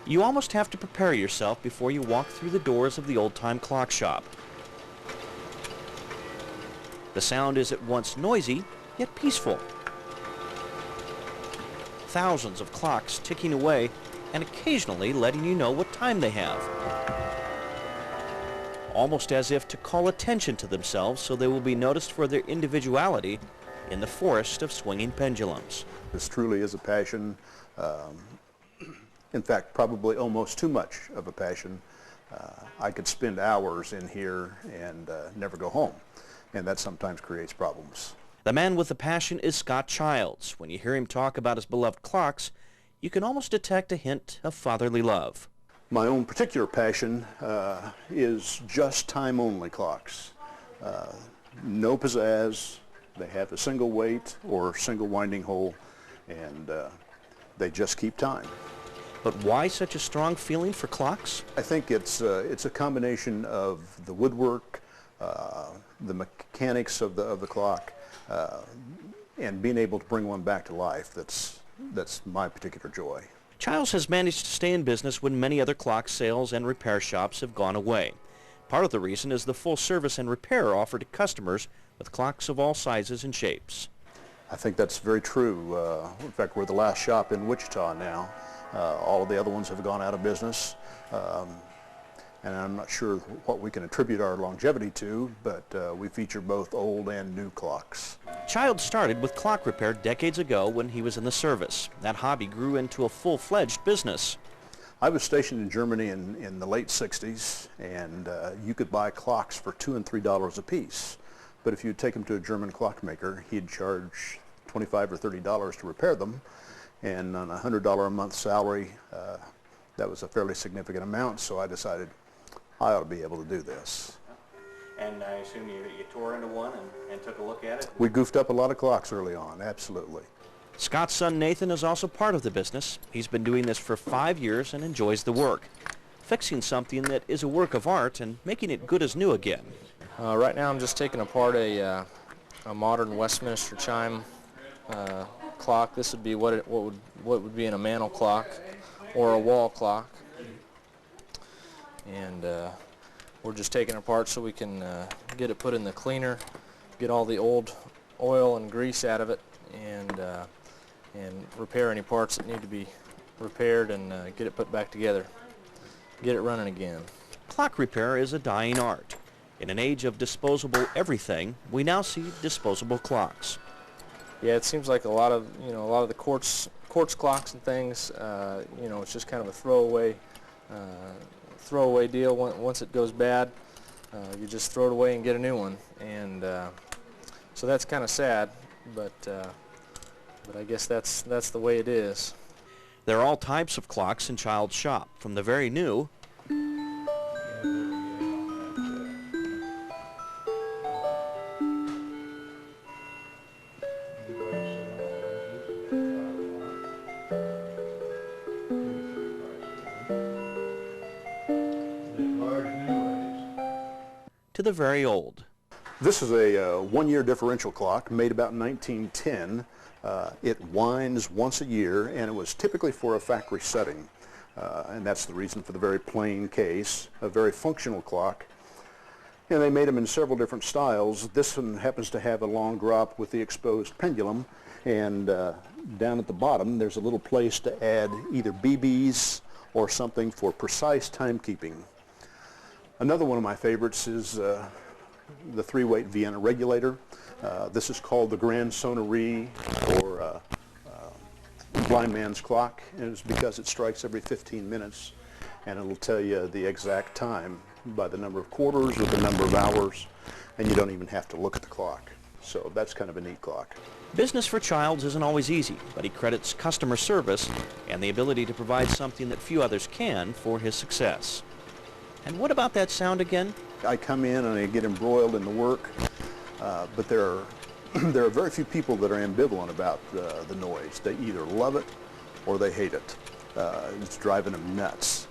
You almost have to prepare yourself before you walk through the doors of the old-time clock shop. The sound is at once noisy, yet peaceful. Thousands of clocks ticking away and occasionally letting you know what time they have. Almost as if to call attention to themselves so they will be noticed for their individuality in the forest of swinging pendulums. This truly is a passion. In fact, probably almost too much of a passion. I could spend hours in here and never go home, and that sometimes creates problems. The man with the passion is Scott Childs. When you hear him talk about his beloved clocks, you can almost detect a hint of fatherly love. My own particular passion is just time-only clocks. No pizzazz. They have a single weight or single winding hole, and they just keep time. But why such a strong feeling for clocks? I think it's a combination of the woodwork, the mechanics of the clock, and being able to bring one back to life. That's my particular joy. Childs has managed to stay in business when many other clock sales and repair shops have gone away. Part of the reason is the full service and repair offered to customers with clocks of all sizes and shapes. I think that's very true. In fact, we're the last shop in Wichita now. All of the other ones have gone out of business. And I'm not sure what we can attribute our longevity to, but we feature both old and new clocks. Childs started with clock repair decades ago when he was in the service. That hobby grew into a full-fledged business. I was stationed in Germany in the late 60s, and you could buy clocks for $2 and $3 a piece. But if you take them to a German clockmaker, he'd charge $25 or $30 to repair them, and on a $100 a month salary, that was a fairly significant amount, so I decided I ought to be able to do this. And I assume you tore into one and took a look at it? We goofed up a lot of clocks early on, absolutely. Scott's son Nathan is also part of the business. He's been doing this for 5 years and enjoys the work, fixing something that is a work of art and making it good as new again. Right now I'm just taking apart a modern Westminster chime clock. This would be what would be in a mantel clock or a wall clock, and we're just taking it apart so we can get it put in the cleaner, get all the old oil and grease out of it, and repair any parts that need to be repaired, and get it put back together, get it running again. Clock repair is a dying art. In an age of disposable everything, we now see disposable clocks. Yeah, it seems like a lot of the quartz clocks and things, it's just kind of a throwaway deal. Once it goes bad, you just throw it away and get a new one, and so that's kind of sad, but I guess that's the way it is. There are all types of clocks in Child's shop, from the very new to the very old. This is a one-year differential clock made about 1910. It winds once a year, and it was typically for a factory setting. And that's the reason for the very plain case, a very functional clock. And they made them in several different styles. This one happens to have a long drop with the exposed pendulum, and down at the bottom there's a little place to add either BBs or something for precise timekeeping. Another one of my favorites is the three-weight Vienna regulator. This is called the Grand Sonnerie, or blind man's clock, and it's because it strikes every 15 minutes, and it'll tell you the exact time by the number of quarters or the number of hours, and you don't even have to look at the clock. So that's kind of a neat clock. Business for Childs isn't always easy, but he credits customer service and the ability to provide something that few others can for his success. And what about that sound again? I come in and I get embroiled in the work, but there are very few people that are ambivalent about the noise. They either love it or they hate it. It's driving them nuts.